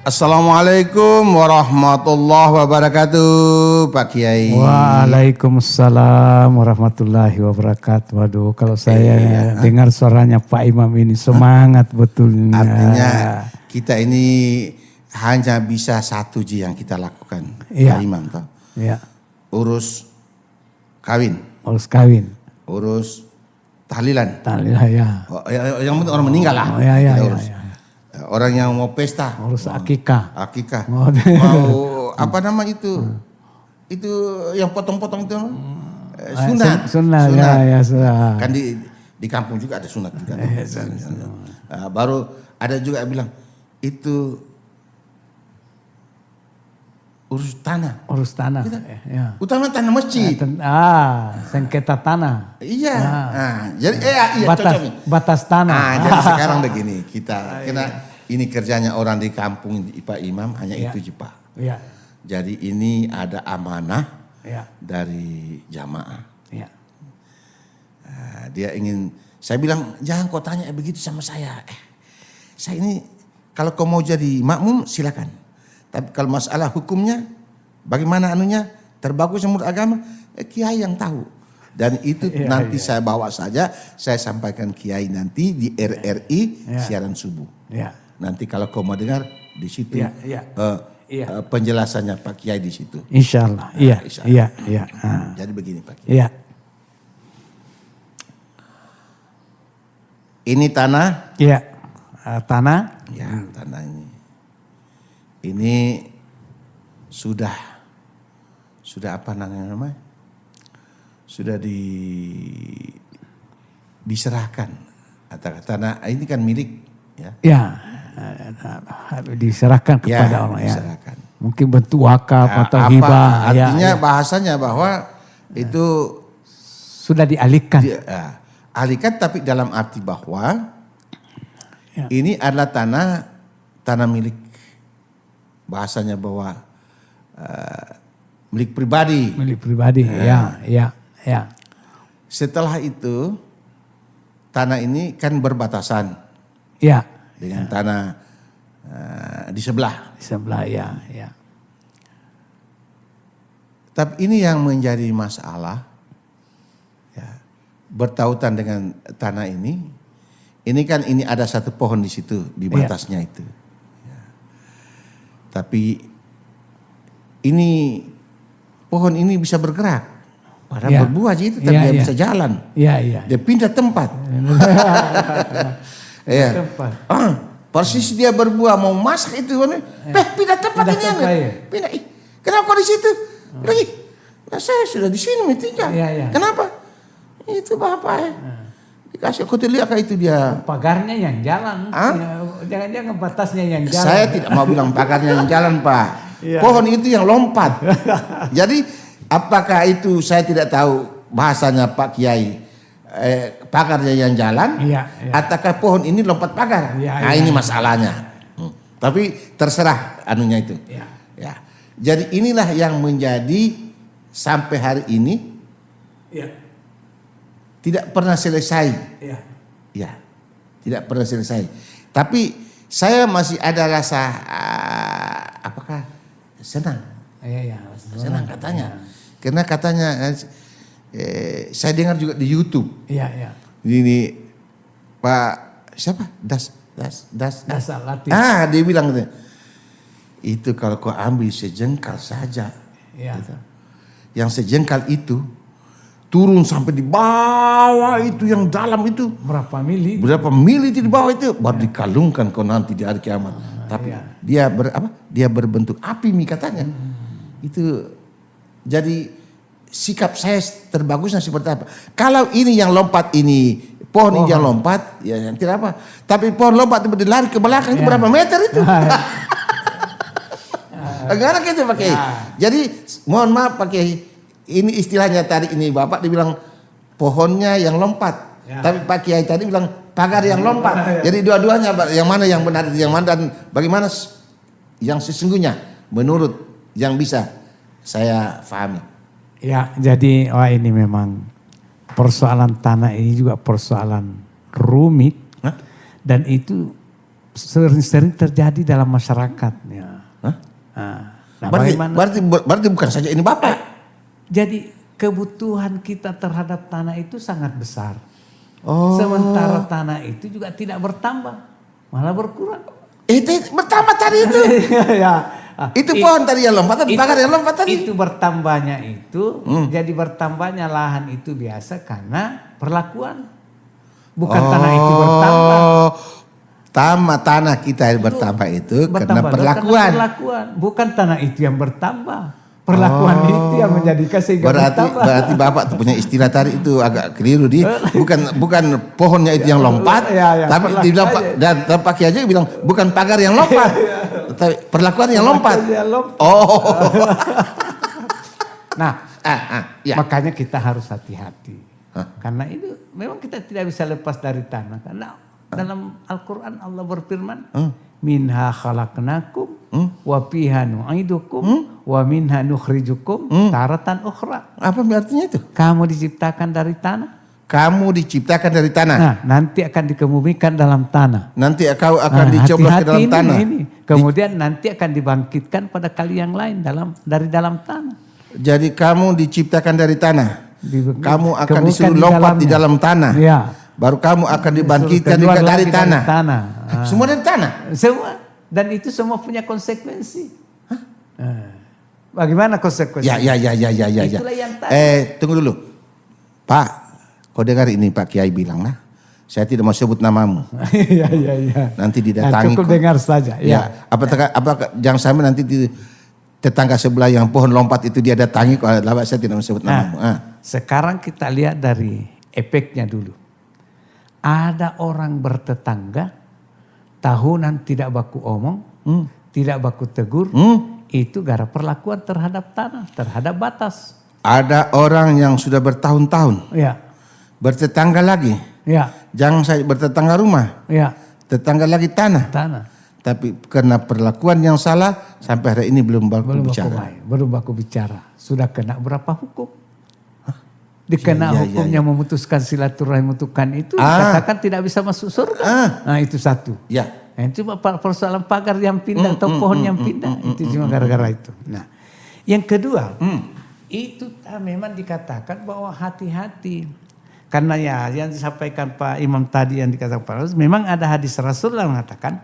Assalamualaikum warahmatullahi wabarakatuh, Pak Kiai. Waalaikumsalam warahmatullahi wabarakatuh. Waduh, kalau saya dengar suaranya Pak Imam ini semangat betulnya. Artinya kita ini hanya bisa satu yang kita lakukan, Pak Imam. Toh. Iya. Urus kawin. Urus tahlilan. Tahlilan ya. Yang penting orang meninggal lah. Iya. Orang yang mau pesta. Urus akikah. Mau apa nama itu? Itu yang potong-potong itu. Sunat. Ya. Kan di kampung juga ada sunat juga. Baru ada juga yang bilang itu urus tanah. Ya. Utama tanah masjid. Sengketa tanah. Iya. Jadi batas tanah. Jadi sekarang begini kita ini kerjanya orang di kampung Pak Imam hanya itu Pak. Iya. Jadi ini ada amanah dari jamaah. Iya. Dia ingin, saya bilang jangan kau tanya begitu sama saya. Saya ini kalau kau mau jadi makmum silakan. Tapi kalau masalah hukumnya, bagaimana anunya, terbagus menurut agama, kiai yang tahu. Dan itu nanti saya bawa saja, saya sampaikan kiai nanti di RRI siaran subuh. Nanti kalau kau mau dengar di situ penjelasannya Pak Kiai di situ. Insya Allah. Iya. Jadi begini Pak Kiai. Iya. Ini tanah. Iya. Tanah. Ya tanah ini. Ini sudah apa namanya? Sudah diserahkan. Tanah ini kan milik ya. Diserahkan kepada orang diserahkan. Mungkin bentuk wakaf atau hibah. Artinya bahasanya bahwa itu sudah dialihkan. Alihkan tapi dalam arti bahwa ini adalah tanah milik. Bahasanya bahwa milik pribadi. Milik pribadi, ya. Setelah itu tanah ini kan berbatasan. Ya. Dengan tanah di sebelah. Di sebelah, ya. Tapi ini yang menjadi masalah, bertautan dengan tanah ini. Ini kan ada satu pohon di situ, di batasnya itu. Tapi ini pohon ini bisa bergerak. Padahal berbuah aja itu, tapi dia bisa jalan. Iya. Dia pindah tempat. Persis dia berbuah mau masak itu. Pindah tempat ini. Pindah. Kenapa kau di situ? Lagi. Nah, saya sudah di sini tinggal. Kenapa? Itu Bapak dikasih aku lihat kayak itu dia. Pagarnya yang jalan. Jangan batasnya yang jalan. Saya tidak mau bilang pagarnya yang jalan Pak. Pohon itu yang lompat. Jadi apakah itu saya tidak tahu bahasanya Pak Kiai. Pagarnya yang jalan. Ataukah pohon ini lompat pagar. Ini masalahnya. Tapi terserah anunya itu. Jadi inilah yang menjadi sampai hari ini. Tidak pernah selesai. Tidak pernah selesai. Tapi saya masih ada rasa apakah senang. Senang katanya. Karena katanya saya dengar juga di YouTube. Ini Pak siapa? Das Latif. Dia bilang itu kalau kau ambil sejengkal saja. Gitu. Yang sejengkal itu turun sampai di bawah itu yang dalam itu. Berapa mili itu di bawah itu. Baru dikalungkan kau nanti di hari kiamat. Tapi dia berbentuk api katanya. Itu jadi sikap saya terbagusnya seperti apa. Kalau ini yang lompat ini. Pohon ini yang lompat. Ya tidak apa. Tapi pohon lompat itu lari ke belakang itu berapa meter itu. Bagaimana gitu Pak Kiai. Jadi mohon maaf Pak Kiai. Ini istilahnya tadi ini Bapak dibilang pohonnya yang lompat. Tapi Pak Kiai tadi bilang pagar yang lompat. Jadi dua-duanya yang mana yang benar, yang mana dan bagaimana yang sesungguhnya menurut yang bisa saya pahami. Jadi ini memang persoalan tanah ini juga persoalan rumit. Dan itu sering terjadi dalam masyarakat. Ya. Hah? Nah, Berarti bukan saja ini Bapak. Jadi kebutuhan kita terhadap tanah itu sangat besar. Oh. Sementara tanah itu juga tidak bertambah, malah berkurang. Itu bertambah tadi itu. Ya. Itu pohon tadi yang lompat, pagar yang lompat tadi. Itu bertambahnya itu, jadi bertambahnya lahan itu biasa karena perlakuan. Bukan tanah itu bertambah. Tanah kita yang bertambah itu karena perlakuan. Bukan tanah itu yang bertambah. Perlakuan itu yang menjadikan sehingga bertambah. Berarti Bapak punya istilah tadi itu agak keliru bukan pohonnya itu yang lompat, tapi dilompat dan Pak Kiai aja bilang bukan pagar yang lompat, tapi perlakuan yang lompat. Oh. Nah, makanya kita harus hati-hati. Karena itu memang kita tidak bisa lepas dari tanah. Karena dalam Al-Quran Allah berfirman, minha khalaqnakum wa fiha nu'idukum wa minha nukhrijukum taratan ukhra. Apa artinya itu? Kamu diciptakan dari tanah. Kamu diciptakan dari tanah. Nah, nanti akan dikebumikan dalam tanah. Nanti kau akan dicoblos ke dalam tanah. Kemudian nanti akan dibangkitkan pada kali yang lain dari dalam tanah. Jadi kamu diciptakan dari tanah. Kamu akan disuruh di lompat di dalamnya. dalam tanah. Ya. Baru kamu akan dibangkitkan juga dari tanah. Semua dari tanah. Semua. Dan itu semua punya konsekuensi. Bagaimana konsekuensi? Ya. Itulah yang tadi. Tunggu dulu. Pak, kau dengar ini Pak Kiai bilang lah. Saya tidak mau sebut namamu. Iya. Nanti didatangi. Cukup dengar saja. Ya. Apa jangan sampai nanti tetangga sebelah yang pohon lompat itu dia datangi. Kalau saya tidak mau sebut namamu. Sekarang kita lihat dari efeknya dulu. Ada orang bertetangga, tahunan tidak baku omong, tidak baku tegur, itu gara perlakuan terhadap tanah, terhadap batas. Ada orang yang sudah bertahun-tahun, bertetangga lagi, jangan saya bertetangga rumah, tetangga lagi tanah. Tapi karena perlakuan yang salah, sampai hari ini belum baku bicara. Sudah kena berapa hukum? Dikena hukumnya memutuskan silaturahim mutukan itu dikatakan tidak bisa masuk surga. Nah itu satu. Nah, cuma persoalan pagar yang pindah atau pohon yang pindah itu cuma gara-gara itu. Nah yang kedua itu memang dikatakan bahwa hati-hati karena yang disampaikan Pak Imam tadi yang dikatakan Pak Rasul, memang ada hadis Rasul yang mengatakan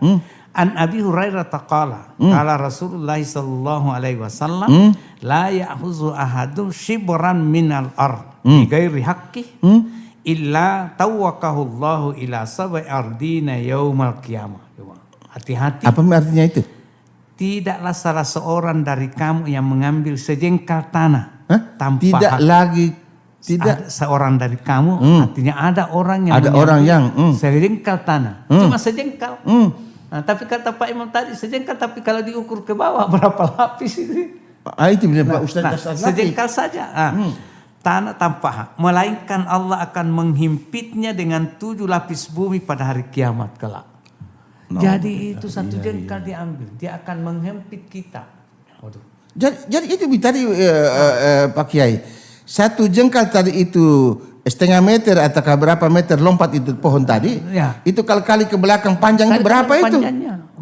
An Abi Hurairah taqala qala Rasulullah sallallahu alaihi wasallam la ya'khuzu ahadun shibran minal ard bi ghairi haqqih illa tawakahu Allahu ila sab'i ardina yaumal qiyamah. Hati-hati. Apa artinya itu? Tidaklah salah seorang dari kamu yang mengambil sejengkal tanah tanpa tidak hak. Tidak seorang dari kamu artinya ada orang yang sejengkal tanah. Cuma sejengkal. Nah, tapi kata Pak Imam tadi sejengkal, tapi kalau diukur ke bawah berapa lapis itu? Itu Pak Ustaz. Sejengkal saja. Tanah tanpa hak. Melainkan Allah akan menghimpitnya dengan 7 lapis bumi pada hari kiamat kelak. Jadi itu satu jengkal diambil. Dia akan menghempit kita. Waduh. Jadi itu tadi Pak Kiai. Satu jengkal tadi itu setengah meter atau berapa meter lompat itu pohon tadi, itu kali ke belakang panjangnya berapa itu?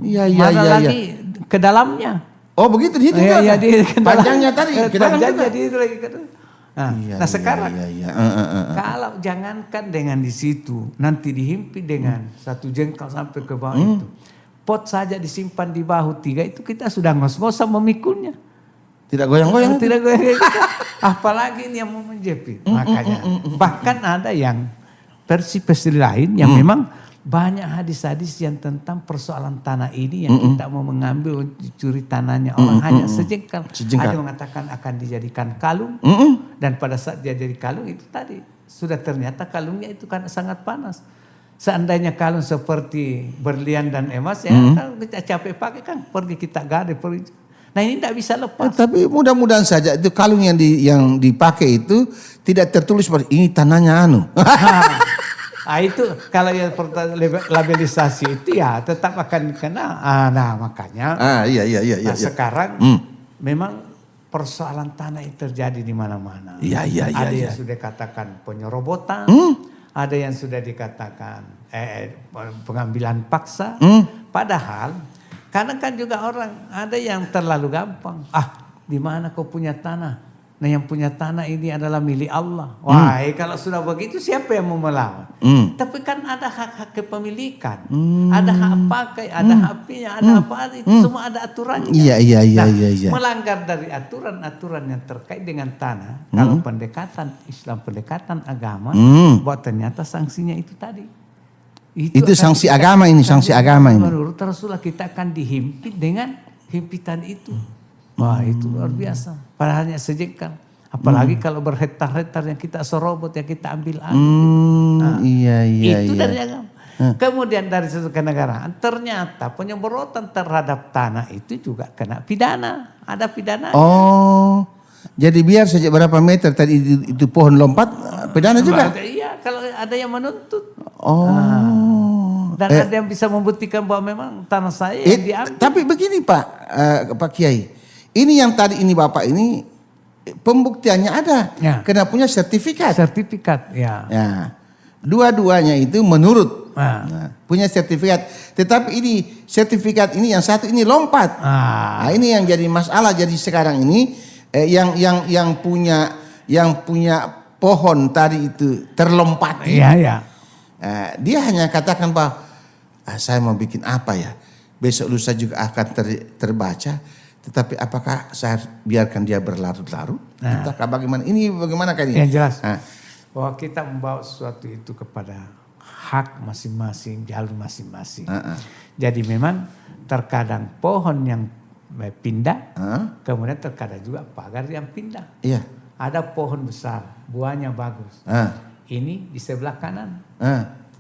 Iya. Lagi ke dalamnya. Oh begitu dihitung Iya, panjangnya tadi. Panjangnya dihitung lagi. Nah sekarang kalau jangankan dengan di situ nanti dihimpit dengan satu jengkal sampai ke bawah itu, pot saja disimpan di bahu 3 itu kita sudah ngos-ngosan memikulnya. Tidak goyang-goyang. Apalagi ini yang mau menjepit. Makanya bahkan ada yang versi lain yang memang banyak hadis-hadis yang tentang persoalan tanah ini yang kita mau mengambil curi tanahnya orang hanya sejengkal. Ada yang mengatakan akan dijadikan kalung dan pada saat dia jadi kalung itu tadi sudah ternyata kalungnya itu kan sangat panas. Seandainya kalung seperti berlian dan emas kalau kita capek pakai kan pergi kita gade pergi. Nah ini tidak bisa lepas. Tapi mudah-mudahan saja itu kalung yang dipakai itu tidak tertulis seperti ini tanahnya anu. Itu kalau yang labelisasi itu ya tetap akan kena. Nah makanya. Iya. Sekarang memang persoalan tanah itu terjadi di mana-mana. Iya. Ada yang sudah dikatakan penyerobotan, ada yang sudah dikatakan pengambilan paksa, Padahal kadang kan juga orang ada yang terlalu gampang. Di mana kau punya tanah? Nah yang punya tanah ini adalah milik Allah. Wah, kalau sudah begitu siapa yang mau melawan? Tapi kan ada hak-hak kepemilikan. Ada hak pakai, ada hak punya, ada apa, itu semua ada aturannya. Iya. Melanggar dari aturan-aturan yang terkait dengan tanah. Kalau pendekatan Islam, pendekatan agama, buat ternyata sanksinya itu tadi. Itu sanksi agama ini, sanksi agama ini. Menurut Rasulullah kita akan dihimpit dengan himpitan itu. Wah itu luar biasa. Padahal hanya sejengkal. Apalagi kalau berhektar-hektar yang kita serobot, yang kita ambil alih. Iya. Itu dari agama. Kemudian dari satu kenegaraan, ternyata penyemprotan terhadap tanah itu juga kena pidana. Ada pidana. Oh, jadi biar saja berapa meter tadi itu pohon lompat, pidana juga? Iya, kalau ada yang menuntut. Dan ada yang bisa membuktikan bahwa memang tanah saya yang diambil. Tapi begini Pak Kiai. Ini yang tadi ini Bapak ini pembuktiannya ada. Ya. Kena punya sertifikat. Sertifikat, ya. Dua-duanya itu menurut punya sertifikat. Tetapi ini sertifikat ini yang satu ini lompat. Nah, ini yang jadi masalah. Jadi sekarang ini yang punya pohon tadi itu terlompati. Iya. Dia hanya katakan bahwa saya mau bikin apa ya? Besok lusa juga akan terbaca. Tetapi apakah saya biarkan dia berlarut-larut? Entahkah bagaimana? Ini bagaimana kan ini? Yang jelas bahwa kita membawa sesuatu itu kepada hak masing-masing, jalur masing-masing. Jadi memang terkadang pohon yang pindah, kemudian terkadang juga pagar yang pindah. Iya. Ada pohon besar, buahnya bagus. Ini di sebelah kanan.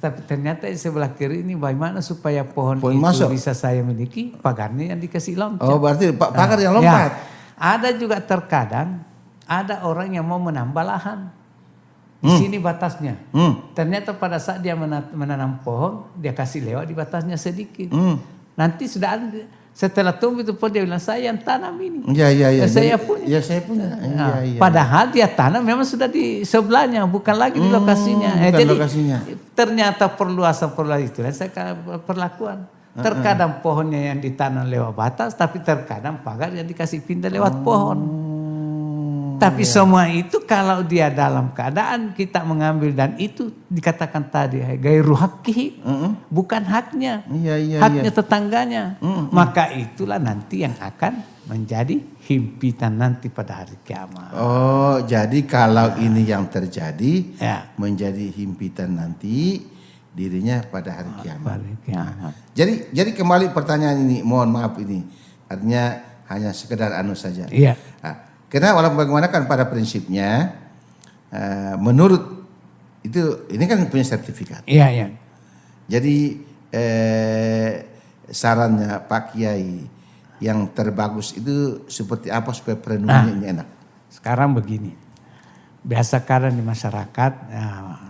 Tapi ternyata di sebelah kiri ini bagaimana supaya pohon itu masuk. bisa saya miliki, pagarnya yang dikasih loncat. Oh berarti pagar yang lompat. Ada juga terkadang ada orang yang mau menambah lahan. Di sini batasnya. Ternyata pada saat dia menanam pohon, dia kasih lewat di batasnya sedikit. Nanti sudah ada, setelah tumbuh itu pohon dia bilang saya yang tanam ini. Iya. Saya punya. Ya saya punya. Iya. Padahal dia tanam memang sudah di sebelahnya, bukan lagi di lokasinya. Bukan Jadi lokasinya. ternyata perluasan itu saya perlakuan. Terkadang pohonnya yang ditanam lewat batas, tapi terkadang pagar yang dikasih pindah lewat pohon. Tapi semua itu kalau dia dalam keadaan kita mengambil dan itu dikatakan tadi gairu haqqi, bukan haknya. Haknya tetangganya. Maka itulah nanti yang akan menjadi himpitan nanti pada hari kiamat. Oh, jadi kalau ini yang terjadi menjadi himpitan nanti dirinya pada hari kiamat. Jadi kembali pertanyaan ini, mohon maaf ini. Artinya hanya sekedar saja. Iya. Karena walaupun bagaimana kan pada prinsipnya menurut itu ini kan punya sertifikat. Iya. Jadi sarannya Pak Kiai yang terbagus itu seperti apa supaya perenungannya ini enak? Sekarang begini, biasa kadang di masyarakat,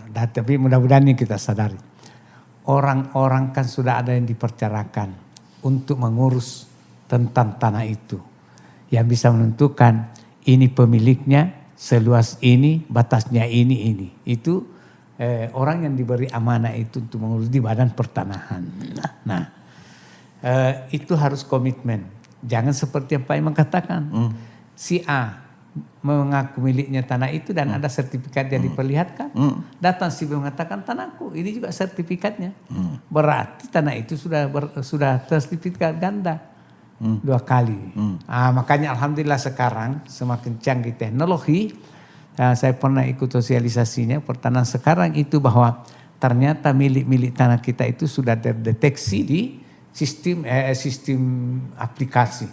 tapi mudah-mudahan ini kita sadari. Orang-orang kan sudah ada yang dipercarakan untuk mengurus tentang tanah itu. Yang bisa menentukan ini pemiliknya, seluas ini, batasnya ini. Itu orang yang diberi amanah itu untuk mengurus di badan pertanahan. Itu harus komitmen. Jangan seperti yang Pak Imam katakan. Si A mengaku miliknya tanah itu dan ada sertifikat yang diperlihatkan. Datang si B mengatakan tanahku, ini juga sertifikatnya. Berarti tanah itu sudah sertifikat ganda. 2 kali. Makanya alhamdulillah sekarang semakin canggih teknologi. Saya pernah ikut sosialisasinya pertanahan sekarang itu bahwa ternyata milik-milik tanah kita itu sudah terdeteksi di sistem aplikasi.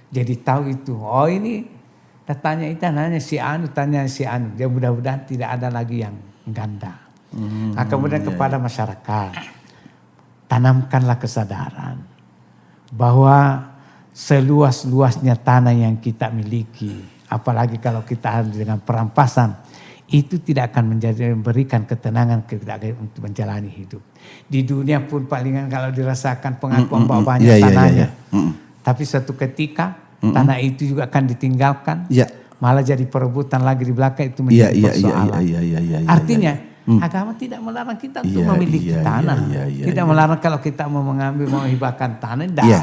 Jadi tahu itu. Oh ini datanya itu tanahnya si Anu, tanya si Anu. Dia mudah-mudahan tidak ada lagi yang ganda. Kemudian kepada masyarakat, tanamkanlah kesadaran bahwa seluas-luasnya tanah yang kita miliki, apalagi kalau kita dengan perampasan, itu tidak akan memberikan ketenangan kita untuk menjalani hidup. Di dunia pun palingan kalau dirasakan pengakuan bahwa banyak tanahnya. Tapi suatu ketika tanah itu juga akan ditinggalkan, malah jadi perebutan lagi di belakang, itu menjadi persoalan. Artinya agama tidak melarang kita untuk Iya, memiliki iya, tanah. iya, Tidak melarang kalau kita mau mengambil, mau hibahkan tanah, tidak. Iya.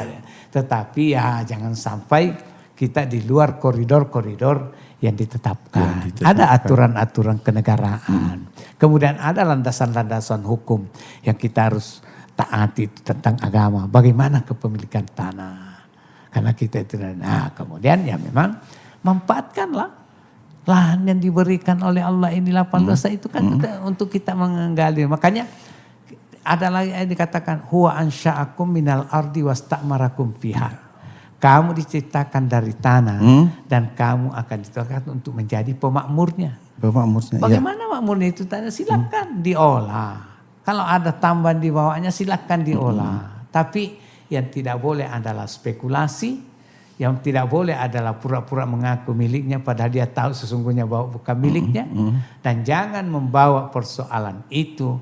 Tetapi ya jangan sampai kita di luar koridor-koridor yang ditetapkan. Ada aturan-aturan kenegaraan. Kemudian ada landasan-landasan hukum yang kita harus taati tentang agama. Bagaimana kepemilikan tanah. Karena kita itu, nah kemudian ya memang manfaatkanlah lahan yang diberikan oleh Allah ini 8 dosa itu kan untuk kita menggali. Makanya ada lagi yang dikatakan huwa ansha'akum minal ardi wasta'marakum fiha. Kamu diciptakan dari tanah dan kamu akan diciptakan untuk menjadi pemakmurnya. Pemakmurnya. Bagaimana makmurnya itu tanah? Silakan diolah. Kalau ada tambahan di bawahnya silakan diolah. Tapi yang tidak boleh adalah spekulasi. Yang tidak boleh adalah pura-pura mengaku miliknya padahal dia tahu sesungguhnya bahwa bukan miliknya. Dan jangan membawa persoalan itu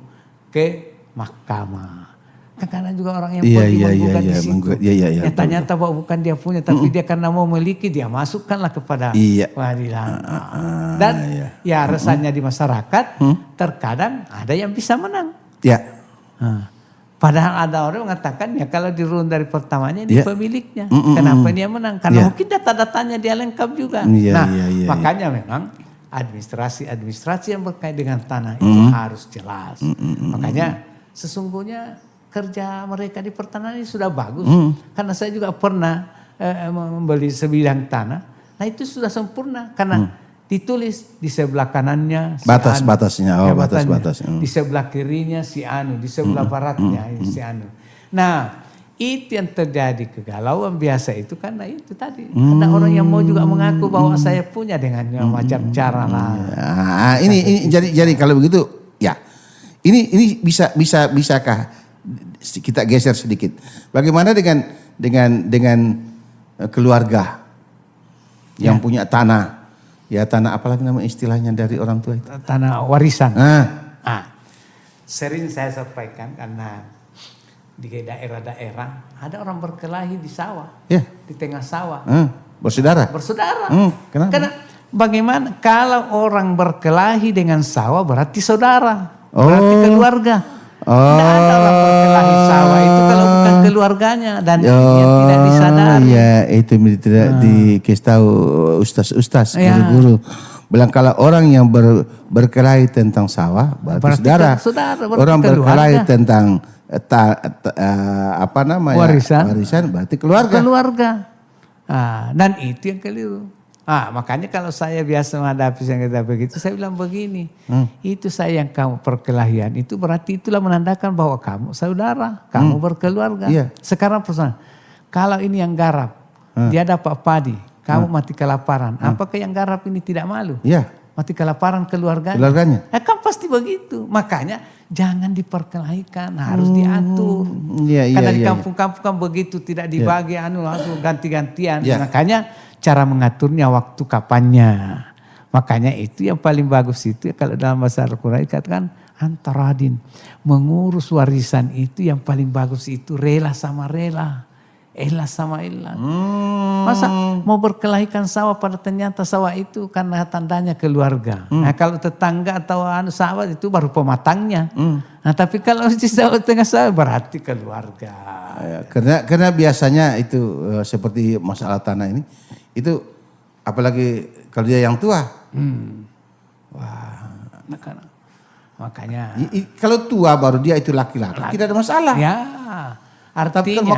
ke mahkamah. Karena juga orang yang pergi menggugat di situ. Ya, ternyata bahwa bukan dia punya tapi dia karena mau memiliki dia masukkanlah kepada pengadilan. Dan ya resahnya di masyarakat terkadang ada yang bisa menang. Ya. Padahal ada orang mengatakan ya kalau dirun dari pertamanya ini pemiliknya. Kenapa dia menang? Karena mungkin data-datanya dia lengkap juga. Makanya memang administrasi yang berkait dengan tanah itu harus jelas. Makanya sesungguhnya kerja mereka di pertanahan ini sudah bagus. Karena saya juga pernah membeli sebidang tanah. Nah itu sudah sempurna karena ditulis di sebelah kanannya si batas-batasnya, batas-batas. Di sebelah kirinya si anu, di sebelah baratnya si anu. Nah, itu yang terjadi kegalauan biasa itu karena itu tadi. Ada orang yang mau juga mengaku bahwa saya punya dengan macam cara lah. Ini jadi kalau begitu ya. Ini bisakah kita geser sedikit. Bagaimana dengan keluarga yang punya tanah? Ya tanah apalagi nama istilahnya dari orang tua itu? Tanah warisan. Sering saya sampaikan karena di daerah-daerah ada orang berkelahi di sawah. Di tengah sawah. Bersaudara? Bersaudara. Kenapa? Karena bagaimana kalau orang berkelahi dengan sawah berarti saudara. Berarti keluarga. Tidak ada orang berkelahi sawah itu kalau bukan keluarganya dan yang tidak disadari. Ya itu tidak dikasih tahu ustaz-ustaz, guru-guru. Bilang kalau orang yang berkelahi tentang sawah berarti saudara. Orang berkelahi tentang warisan berarti keluarga. Dan itu yang keliru. Makanya kalau saya biasa menghadapi yang kita begitu, saya bilang begini, itu saya yang kamu perkelahian, itu berarti itulah menandakan bahwa kamu saudara, kamu berkeluarga. Sekarang persoalan, kalau ini yang garap, dia dapat padi, kamu mati kelaparan, apakah yang garap ini tidak malu? Mati kelaparan keluarganya. Kan pasti begitu, makanya jangan diperkelahikan, harus diatur. Karena di kampung-kampung kan begitu, tidak dibagi langsung ganti-gantian, makanya cara mengaturnya waktu kapannya. Makanya itu yang paling bagus itu kalau dalam bahasa Al-Quran dikatakan antaradin. Mengurus warisan itu yang paling bagus itu rela sama rela. Ikhlas sama ikhlas. Masa mau berkelahikan sawah pada ternyata sawah itu karena tandanya keluarga. Nah kalau tetangga atau sawah itu baru pematangnya. Nah tapi kalau di sawah tengah sawah berarti keluarga. Karena biasanya itu seperti masalah tanah ini. Itu apalagi kalau dia yang tua. Makanya. Kalau tua baru dia itu laki-laki. Tidak ada masalah. Ya. Artinya. Tapi kalau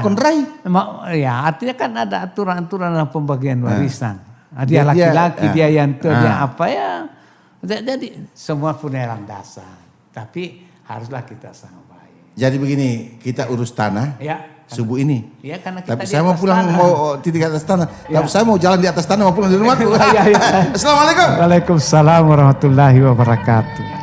artinya kan ada aturan-aturan dalam pembagian warisan. Dia laki-laki, dia yang tua, dia apa ya. Jadi semua punya landasan. Tapi haruslah kita sama baik. Jadi begini, kita urus tanah. Subuh ini. Karena kita tapi saya mau pulang mau titik atas tanah. Tapi saya mau jalan di atas tanah mau pulang di rumahku. Assalamualaikum. Waalaikumsalam warahmatullahi wabarakatuh.